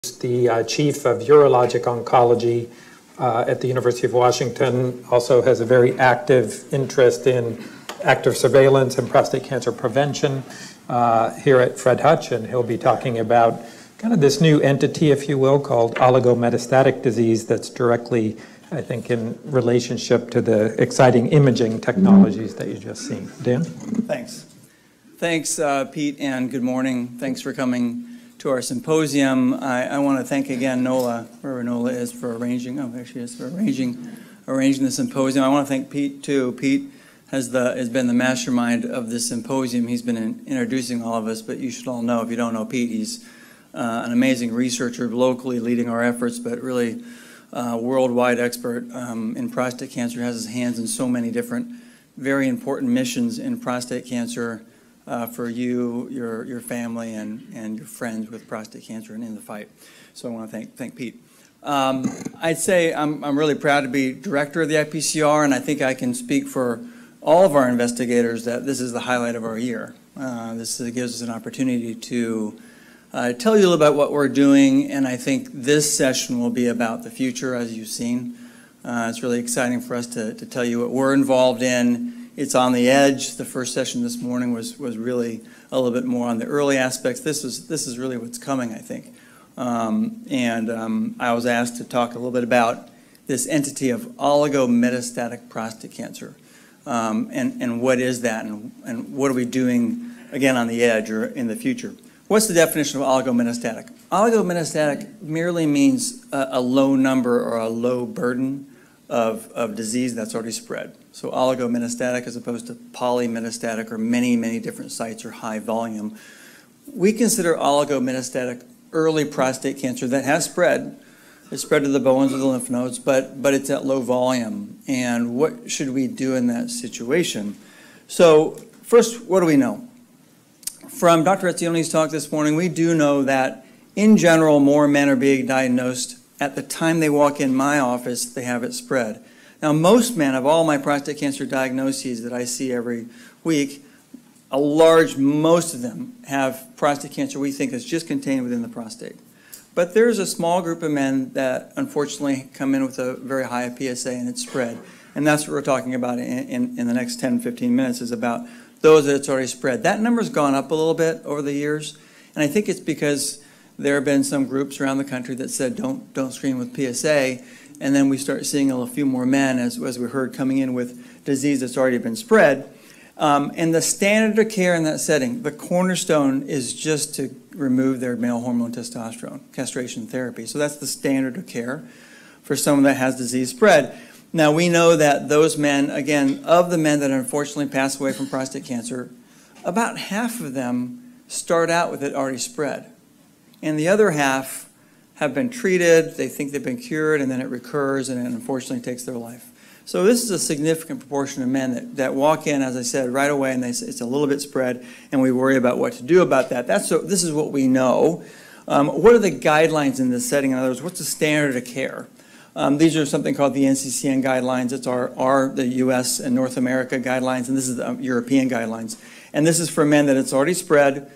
the chief of urologic oncology at the University of Washington, also has a very active interest in active surveillance and prostate cancer prevention here at Fred Hutch, and he'll be talking about kind of this new entity, if you will, called oligometastatic disease that's directly, I think, in relationship to the exciting imaging technologies that you've just seen. Dan? Thanks. Thanks, Pete, and good morning. Thanks for coming to our symposium. I want to thank again Nola, wherever Nola is, for arranging, oh, there she is, for arranging the symposium. I want to thank Pete, too. Pete has been the mastermind of this symposium. He's been introducing all of us, but you should all know, if you don't know Pete, he's an amazing researcher, locally leading our efforts, but really worldwide expert in prostate cancer, has his hands in so many different very important missions in prostate cancer for you, your family, and your friends with prostate cancer and in the fight. So I want to thank Pete. I'd say I'm really proud to be director of the IPCR, and I think I can speak for all of our investigators that this is the highlight of our year. This gives us an opportunity to tell you a little about what we're doing, and I think this session will be about the future, as you've seen. It's really exciting for us to tell you what we're involved in. It's on the edge. The first session this morning was really a little bit more on the early aspects. This is really what's coming, I think. I was asked to talk a little bit about this entity of oligometastatic prostate cancer, and what is that, and what are we doing, again, on the edge or in the future. What's the definition of oligometastatic? Oligometastatic merely means a low number or a low burden of disease that's already spread. So oligometastatic as opposed to polymetastatic, or many different sites or high volume. We consider oligometastatic early prostate cancer that has spread. It's spread to the bones of the lymph nodes, but it's at low volume. And what should we do in that situation? So first, what do we know? From Dr. Etzione's talk this morning, we do know that in general, more men are being diagnosed at the time they walk in my office, they have it spread. Now, most men, of all my prostate cancer diagnoses that I see every week, most of them have prostate cancer we think is just contained within the prostate. But there's a small group of men that unfortunately come in with a very high PSA and it's spread. And that's what we're talking about in the next 10, 15 minutes, is about those that it's already spread. That number's gone up a little bit over the years. And I think it's because there have been some groups around the country that said don't screen with PSA. And then we start seeing a few more men, as we heard, coming in with disease that's already been spread. And the standard of care in that setting, the cornerstone, is just to remove their male hormone testosterone, castration therapy. So that's the standard of care for someone that has disease spread. Now, we know that those men, again, of the men that unfortunately pass away from prostate cancer, about half of them start out with it already spread. And the other half have been treated, they think they've been cured, and then it recurs and it unfortunately takes their life. So this is a significant proportion of men that walk in, as I said, right away, and they say it's a little bit spread, and we worry about what to do about that. This is what we know. What are the guidelines in this setting? In other words, what's the standard of care? These are something called the NCCN guidelines. It's the US and North America guidelines, and this is the European guidelines. And this is for men that it's already spread,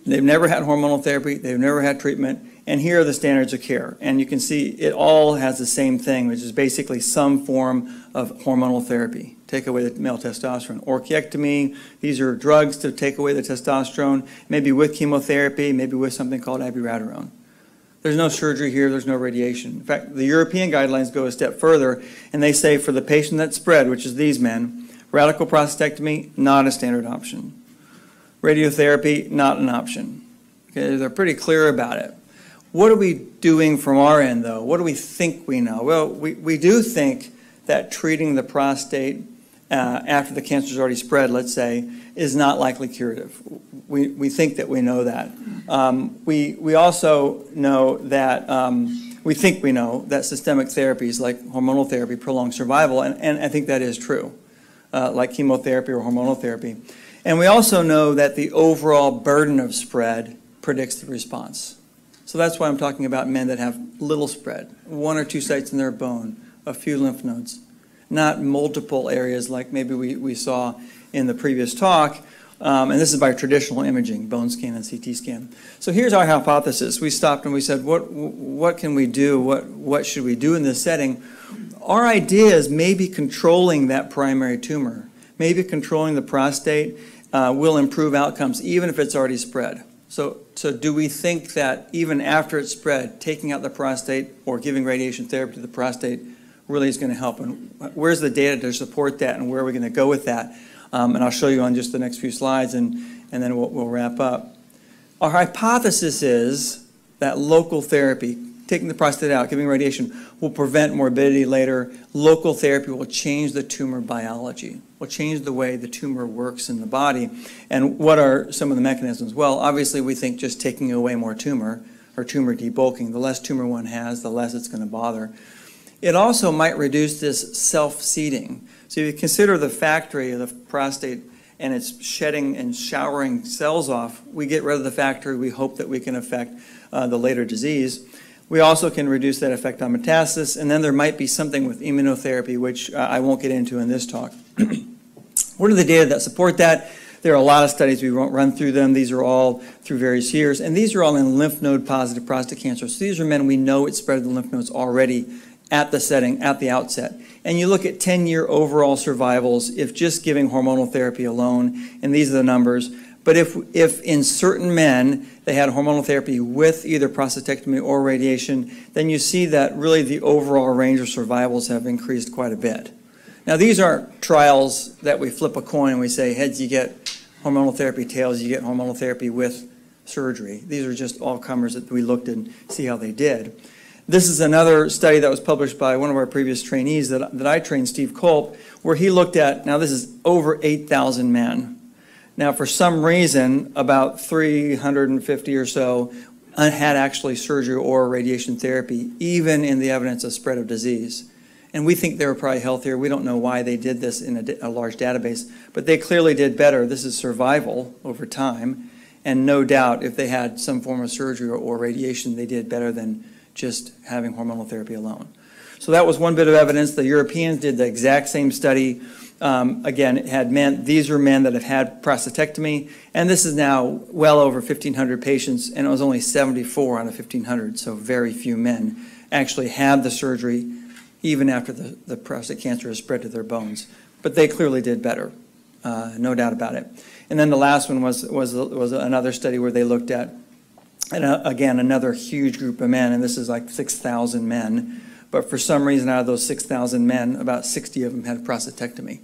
they've never had hormonal therapy, they've never had treatment, and here are the standards of care. And you can see it all has the same thing, which is basically some form of hormonal therapy. Take away the male testosterone. Orchiectomy, these are drugs to take away the testosterone, maybe with chemotherapy, maybe with something called abiraterone. There's no surgery here, there's no radiation. In fact, the European guidelines go a step further, and they say for the patient that's spread, which is these men, radical prostatectomy, not a standard option. Radiotherapy, not an option. Okay, they're pretty clear about it. What are we doing from our end, though? What do we think we know? Well, we do think that treating the prostate after the cancer's already spread, let's say, is not likely curative. We think that we know that. We also know that, we think we know that systemic therapies like hormonal therapy prolong survival, and I think that is true, like chemotherapy or hormonal therapy. And we also know that the overall burden of spread predicts the response. So that's why I'm talking about men that have little spread, 1 or 2 sites in their bone, a few lymph nodes, not multiple areas like maybe we saw in the previous talk, And this is by traditional imaging, bone scan and CT scan. So here's our hypothesis. We stopped and we said, what can we do? What should we do in this setting? Our idea is maybe controlling that primary tumor, maybe controlling the prostate will improve outcomes even if it's already spread. So do we think that even after it's spread, taking out the prostate or giving radiation therapy to the prostate really is going to help? And where's the data to support that, and where are we going to go with that? And I'll show you on just the next few slides, and then we'll wrap up. Our hypothesis is that local therapy, taking the prostate out, giving radiation, will prevent morbidity later. Local therapy will change the tumor biology, will change the way the tumor works in the body. And what are some of the mechanisms? Well, obviously we think just taking away more tumor, or tumor debulking, the less tumor one has, the less it's going to bother. It also might reduce this self-seeding. So if you consider the factory of the prostate and it's shedding and showering cells off, we get rid of the factory. We hope that we can affect the later disease. We also can reduce that effect on metastasis, and then there might be something with immunotherapy, which I won't get into in this talk. What are the data that support that? There are a lot of studies. We won't run through them. These are all through various years, and these are all in lymph node positive prostate cancer. So these are men we know it spread to the lymph nodes already at the setting, at the outset. And you look at 10-year overall survivals if just giving hormonal therapy alone, and these are the numbers. But if in certain men they had hormonal therapy with either prostatectomy or radiation, then you see that really the overall range of survivals have increased quite a bit. Now these aren't trials that we flip a coin and we say heads you get hormonal therapy, tails you get hormonal therapy with surgery. These are just all comers that we looked and see how they did. This is another study that was published by one of our previous trainees that I trained, Steve Kolb, where he looked at, now this is over 8,000 men. Now for some reason, about 350 or so had actually surgery or radiation therapy, even in the evidence of spread of disease. And we think they were probably healthier. We don't know why they did this in a large database, but they clearly did better. This is survival over time, and no doubt if they had some form of surgery or radiation, they did better than just having hormonal therapy alone. So that was one bit of evidence. The Europeans did the exact same study. Again, it had men, these are men that have had prostatectomy, and this is now well over 1,500 patients, and it was only 74 out of 1,500, so very few men actually had the surgery even after the prostate cancer has spread to their bones. But they clearly did better, no doubt about it. And then the last one was another study where they looked at, and again, another huge group of men, and this is like 6,000 men. But for some reason, out of those 6,000 men, about 60 of them had prostatectomy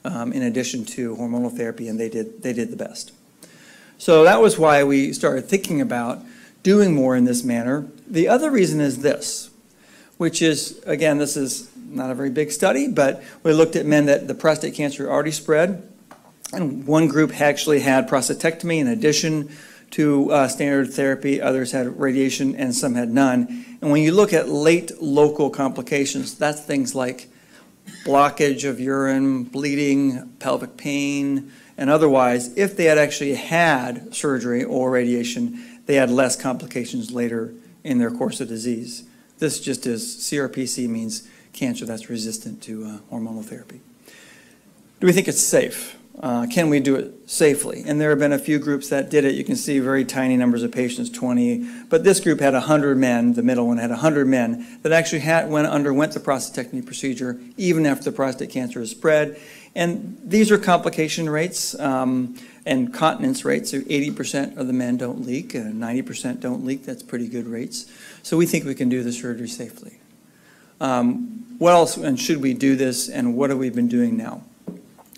in addition to hormonal therapy, and they did the best. So that was why we started thinking about doing more in this manner. The other reason is this, which is, again, this is not a very big study, but we looked at men that the prostate cancer already spread, and one group actually had prostatectomy in addition to standard therapy, others had radiation, and some had none. And when you look at late local complications, that's things like blockage of urine, bleeding, pelvic pain, and otherwise, if they had actually had surgery or radiation, they had less complications later in their course of disease. This just is, CRPC means cancer that's resistant to hormonal therapy. Do we think it's safe? Can we do it safely? And there have been a few groups that did it. You can see very tiny numbers of patients, 20. But this group had 100 men, the middle one had 100 men that actually underwent the prostatectomy procedure even after the prostate cancer is spread. And these are complication rates and continence rates. So 80% of the men don't leak, 90% don't leak. That's pretty good rates. So we think we can do the surgery safely. What else, and should we do this, and what have we been doing now?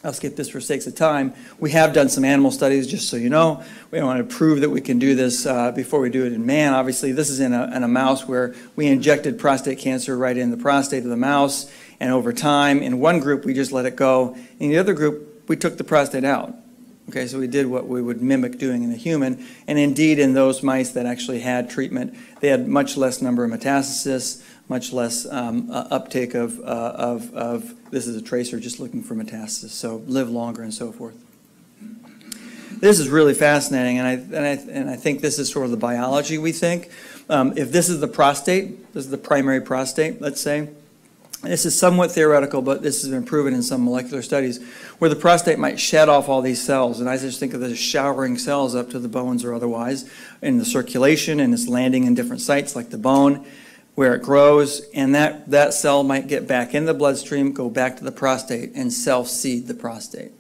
I'll skip this for sakes of time. We have done some animal studies, just so you know. We want to prove that we can do this before we do it in man. Obviously, this is in a mouse where we injected prostate cancer right in the prostate of the mouse, and over time, in one group, we just let it go. In the other group, we took the prostate out. Okay, so we did what we would mimic doing in a human, and indeed, in those mice that actually had treatment, they had much less number of metastasis, much less uptake of this is a tracer just looking for metastasis, so live longer and so forth. This is really fascinating, and I think this is sort of the biology we think. If this is the prostate, this is the primary prostate, let's say, This is somewhat theoretical, but this has been proven in some molecular studies, where the prostate might shed off all these cells. And I just think of this as showering cells up to the bones or otherwise in the circulation, and it's landing in different sites like the bone where it grows. And that cell might get back in the bloodstream, go back to the prostate, and self-seed the prostate.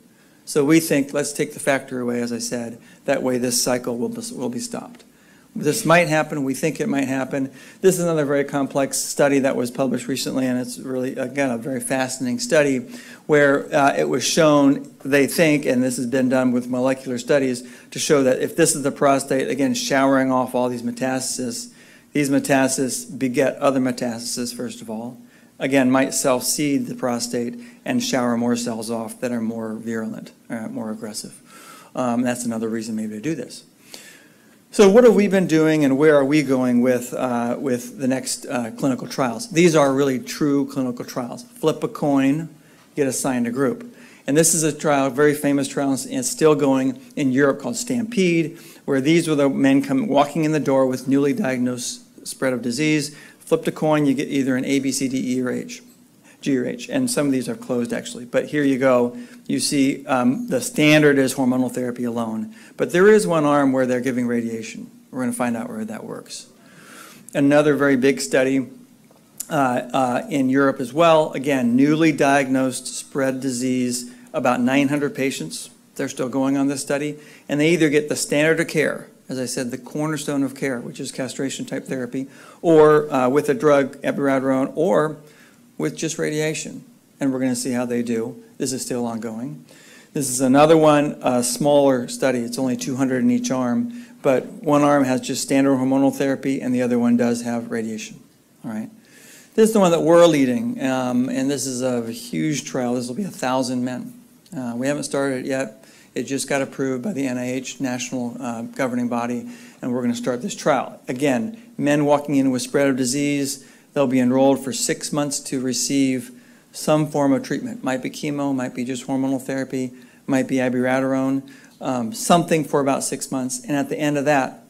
So we think, let's take the factor away, as I said. That way this cycle will be stopped. This might happen. We think it might happen. This is another very complex study that was published recently, and it's really, again, a very fascinating study where it was shown, they think, and this has been done with molecular studies, to show that if this is the prostate, again, showering off all these metastases, these metastases beget other metastases, first of all. Again, might self-seed the prostate and shower more cells off that are more virulent, more aggressive. That's another reason maybe to do this. So what have we been doing, and where are we going with the next clinical trials? These are really true clinical trials. Flip a coin, get assigned a group. And this is a trial, a very famous trial, and it's still going in Europe, called Stampede, where these were the men walking in the door with newly diagnosed spread of disease. Flipped a coin, you get either an A, B, C, D, E, or H. G or H, and some of these are closed actually. But here you go. You see the standard is hormonal therapy alone. But there is one arm where they're giving radiation. We're going to find out where that works. Another very big study in Europe as well. Again, newly diagnosed spread disease, about 900 patients. They're still going on this study. And they either get the standard of care, as I said, the cornerstone of care, which is castration-type therapy, or with a drug, abiraterone, or with just radiation, and we're going to see how they do. This is still ongoing. This is another one, a smaller study. It's only 200 in each arm, but one arm has just standard hormonal therapy, and the other one does have radiation. All right. This is the one that we're leading, and this is a huge trial. This will be 1,000 men. We haven't started it yet. It just got approved by the NIH, national governing body, and we're going to start this trial. Again, men walking in with spread of disease. They'll be enrolled for 6 months to receive some form of treatment. Might be chemo, might be just hormonal therapy, might be abiraterone, something for about 6 months. And at the end of that,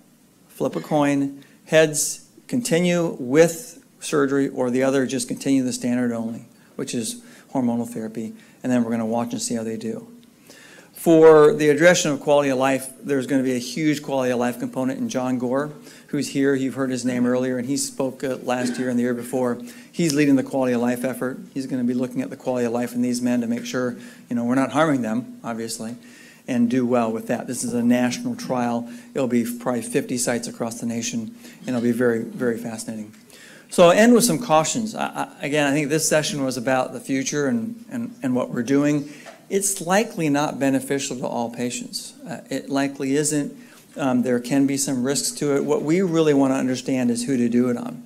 flip a coin, heads continue with surgery, or the other just continue the standard only, which is hormonal therapy. And then we're going to watch and see how they do. For the addressing of quality of life, there's going to be a huge quality of life component in John Gore, who's here. You've heard his name earlier, and he spoke last year and the year before. He's leading the quality of life effort. He's going to be looking at the quality of life in these men to make sure, we're not harming them, obviously, and do well with that. This is a national trial. It'll be probably 50 sites across the nation, and it'll be very, very fascinating. So I'll end with some cautions. Again, I think this session was about the future and what we're doing. It's likely not beneficial to all patients. It likely isn't. There can be some risks to it. What we really want to understand is who to do it on.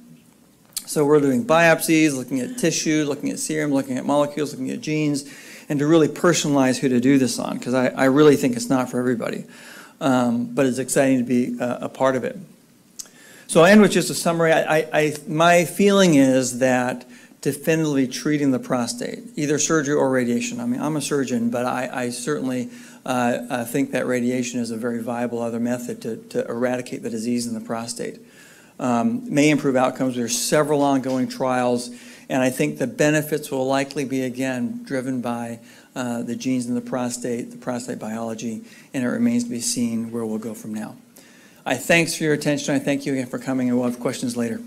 So we're doing biopsies, looking at tissue, looking at serum, looking at molecules, looking at genes, and to really personalize who to do this on, because I really think it's not for everybody. But it's exciting to be a part of it. So I'll end with just a summary. My feeling is that definitively treating the prostate, either surgery or radiation. I mean, I'm a surgeon, but I certainly think that radiation is a very viable other method to eradicate the disease in the prostate. May improve outcomes. There's several ongoing trials, and I think the benefits will likely be, again, driven by the genes in the prostate biology, and it remains to be seen where we'll go from now. Thanks for your attention. I thank you again for coming, and we'll have questions later.